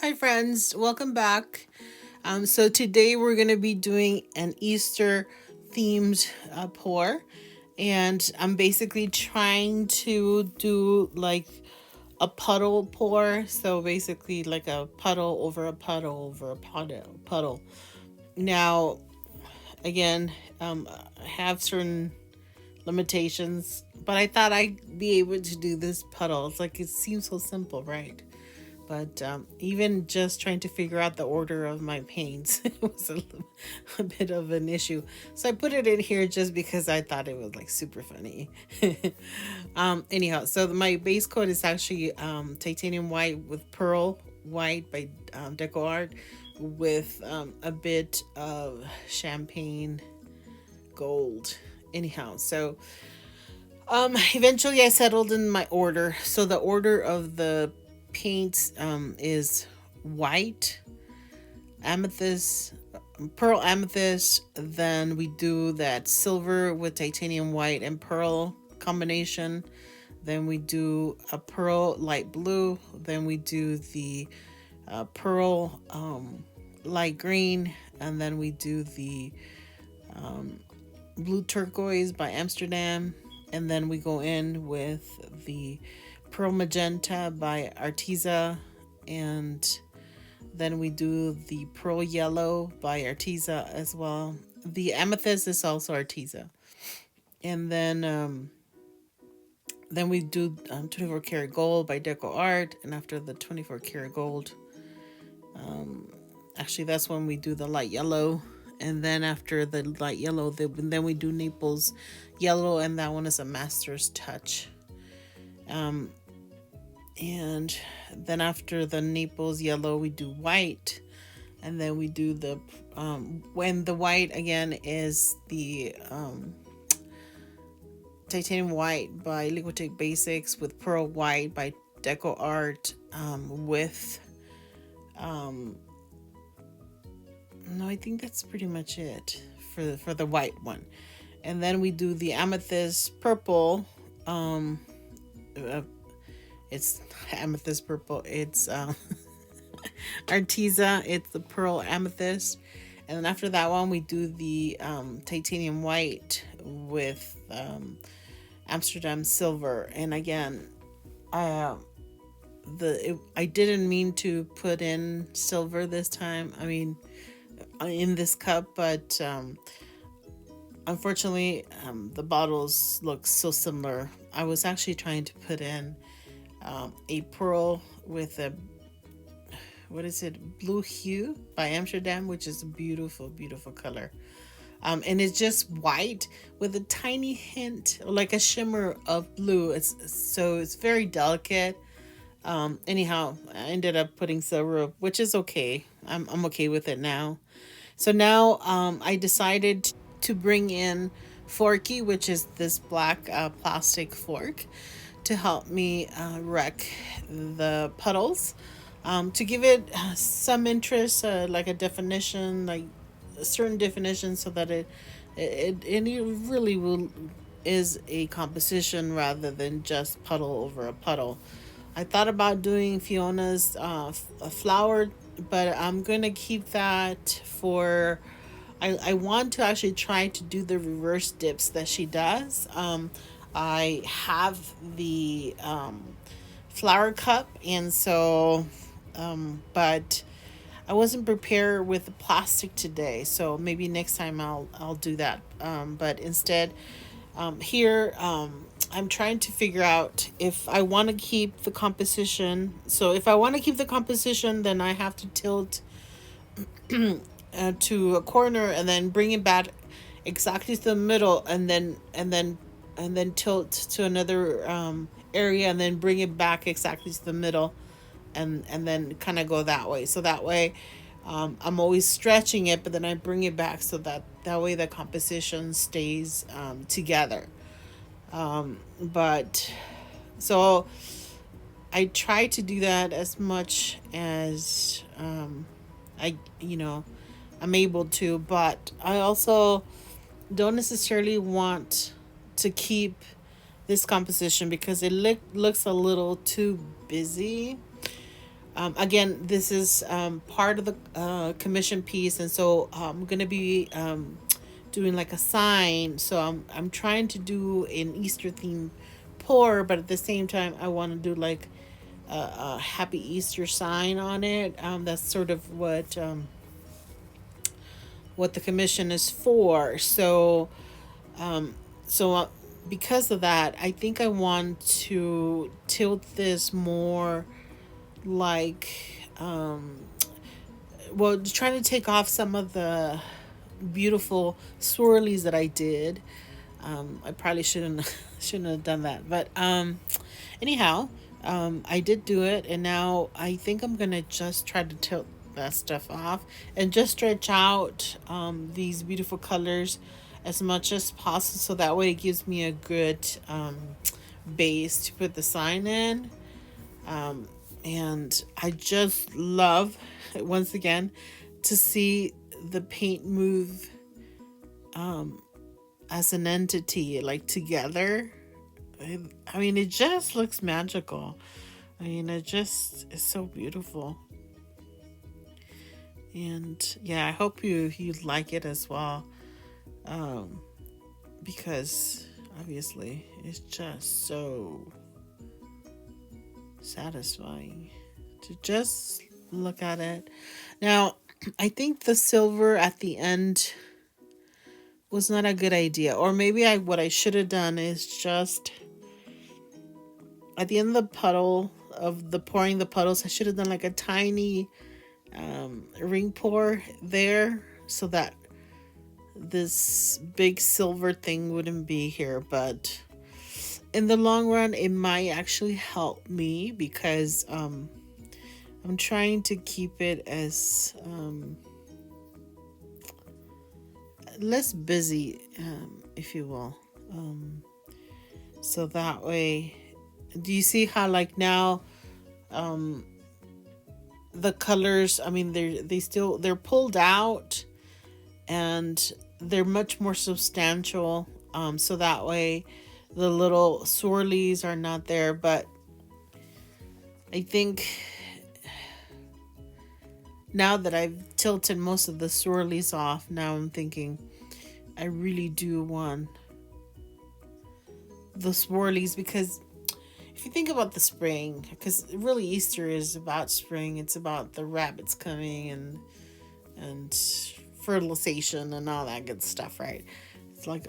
Hi, friends. Welcome back. So today we're going to be doing an Easter themed pour, and I'm basically trying to do like a puddle pour. So basically, like a puddle over a puddle over a puddle. Now, again, I have certain limitations, but I thought I'd be able to do this puddle. It's like it seems so simple, right? But even just trying to figure out the order of my paints was a bit of an issue. So I put it in here just because I thought it was like super funny. Anyhow, so my base coat is actually titanium white with pearl white by Deco Art with a bit of champagne gold. Anyhow, so eventually I settled in my order. So the order of the paints is white, amethyst, pearl amethyst. Then we do that silver with titanium white and pearl combination. Then we do a pearl light blue. Then we do the pearl light green. And then we do the blue turquoise by Amsterdam. And then we go in with the pearl magenta by Arteza. And then we do the pearl yellow by Arteza as well. The amethyst is also Arteza. And then we do 24 karat gold by Deco Art. And after the 24 karat gold, actually that's when we do the light yellow. And then after the light yellow, then we do Naples yellow, and that one is a master's touch. And then after the Naples yellow, we do white, and then we do the when the white again is the titanium white by Liquitex Basics with pearl white by Deco Art with no, I think that's pretty much it for the white one. And then we do the amethyst purple. Uh, it's amethyst purple. It's Arteza. It's the pearl amethyst. And then after that one, we do the titanium white with Amsterdam silver. And again, I I didn't mean to put in silver this time. I mean, in this cup, but unfortunately, the bottles look so similar. I was actually trying to put in a pearl with a what is it, blue hue by Amsterdam, which is a beautiful, beautiful color. And it's just white with a tiny hint, like a shimmer of blue. It's very delicate. Anyhow, I ended up putting silver, which is okay. I'm okay with it now. So now I decided to bring in Forky, which is this black plastic fork, to help me wreck the puddles. To give it some interest, like a definition, like a certain definition, so that it really will is a composition rather than just puddle over a puddle. I thought about doing Fiona's flower, but I'm gonna keep that for. I want to actually try to do the reverse dips that she does. I have the flower cup, and so, but I wasn't prepared with the plastic today, so maybe next time I'll do that. But instead, here I'm trying to figure out if I want to keep the composition. So if I want to keep the composition, then I have to tilt to a corner and then bring it back exactly to the middle, and then tilt to another area, and then bring it back exactly to the middle, and then kind of go that way. So that way, I'm always stretching it, but then I bring it back so that way the composition stays together. But so I try to do that as much as I I'm able to, but I also don't necessarily want to keep this composition because it looks a little too busy. Again, this is part of the commission piece, and so I'm gonna be doing like a sign. So I'm trying to do an Easter theme pour, but at the same time, I want to do like a Happy Easter sign on it. That's sort of what the commission is for. So because of that, I think I want to tilt this more like trying to take off some of the beautiful swirlies that I did. I probably shouldn't have done that, but anyhow, I did do it, and now I think I'm gonna just try to tilt that stuff off and just stretch out these beautiful colors as much as possible, so that way it gives me a good base to put the sign in. And I just love, once again, to see the paint move as an entity, like together. I mean, it just looks magical. I mean, it just is so beautiful. And yeah, I hope you like it as well, because obviously it's just so satisfying to just look at it. Now, I think the silver at the end was not a good idea. Or maybe I what I should have done is just at the end of the puddle of the pouring the puddles, I should have done like a tiny ring pour there so that this big silver thing wouldn't be here. But in the long run, it might actually help me because I'm trying to keep it as less busy, if you will. So that way, do you see how like now the colors? I mean, they're pulled out and they're much more substantial. So that way, the little swirlies are not there. But I think now that I've tilted most of the swirlies off, now I'm thinking I really do want the swirlies, because if you think about the spring, because really Easter is about spring, it's about the rabbits coming and fertilization and all that good stuff, right? It's like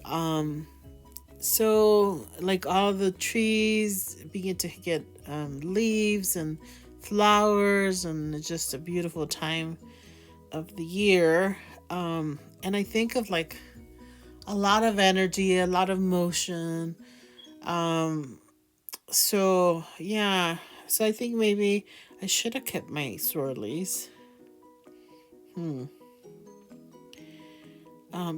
so like all the trees begin to get leaves and flowers, and it's just a beautiful time of the year. And I think of like a lot of energy, a lot of motion. So yeah, so I think maybe I should have kept my swirlies.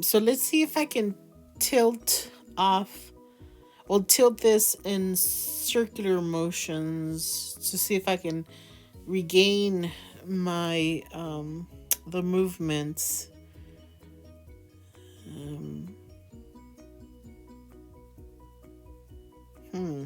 So let's see if I can tilt off. Well, tilt this in circular motions to see if I can regain my the movements. Um, hmm.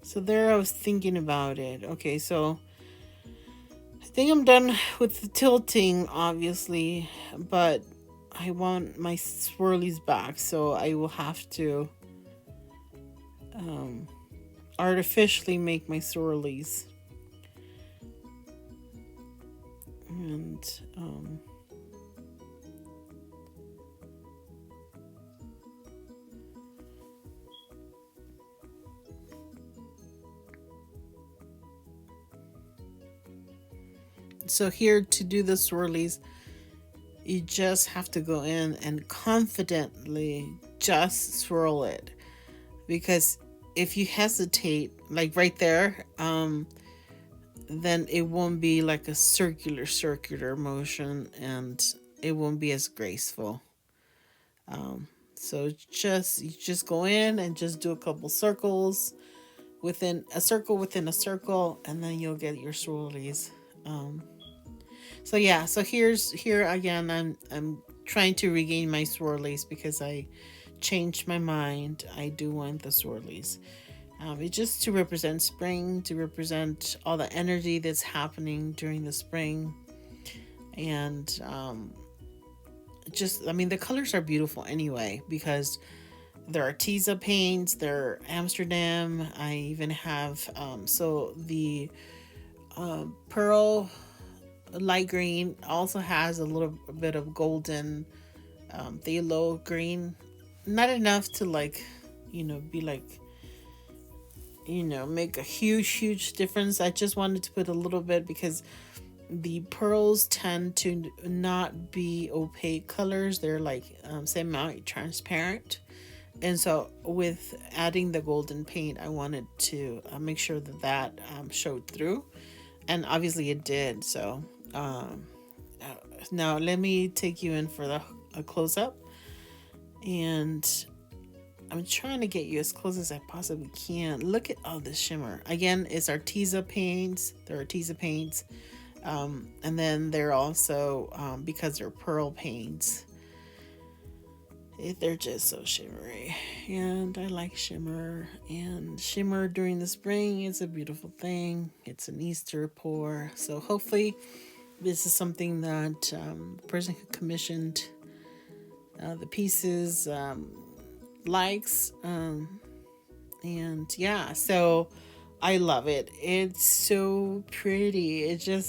So there I was thinking about it. Okay, so I think I'm done with the tilting, obviously, but I want my swirlies back, so I will have to um, artificially make my swirlies. And so here to do the swirlies, you just have to go in and confidently just swirl it, because if you hesitate, like right there, then it won't be like a circular motion, and it won't be as graceful. So just you just go in and just do a couple circles within a circle, and then you'll get your swirlies. So yeah, so here again. I'm trying to regain my swirlies because I changed my mind. I do want the swirlies. It's just to represent spring, to represent all the energy that's happening during the spring, and just I mean the colors are beautiful anyway because there are Arteza paints, they're Amsterdam. I even have so the pearl light green also has a little bit of golden phthalo green. Not enough to like, be like, make a huge difference. I just wanted to put a little bit because the pearls tend to not be opaque colors. They're like semi transparent. And so with adding the golden paint, I wanted to make sure that showed through. And obviously it did. So now let me take you in for a close up. And I'm trying to get you as close as I possibly can. Look at all this shimmer. Again, it's Arteza paints. They're Arteza paints. And then they're also, because they're pearl paints, they're just so shimmery. And I like shimmer. And shimmer during the spring is a beautiful thing. It's an Easter pour. So hopefully this is something that the person who commissioned the pieces likes. And yeah, so I love it. It's so pretty. It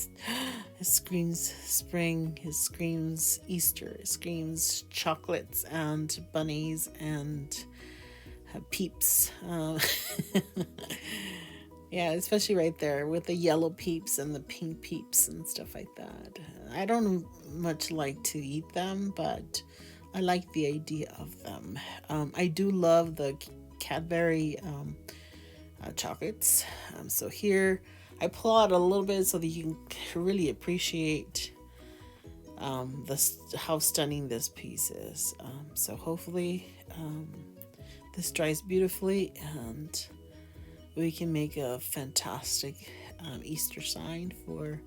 screams spring. It screams Easter. It screams chocolates and bunnies and peeps. Yeah, especially right there with the yellow peeps and the pink peeps and stuff like that. I don't much like to eat them, but I like the idea of them. I do love the Cadbury chocolates. So here I pull out a little bit so that you can really appreciate how stunning this piece is. So hopefully this dries beautifully and we can make a fantastic Easter sign for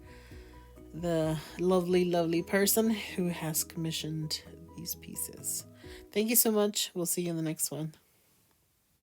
the lovely person who has commissioned these pieces. Thank you so much. We'll see you in the next one.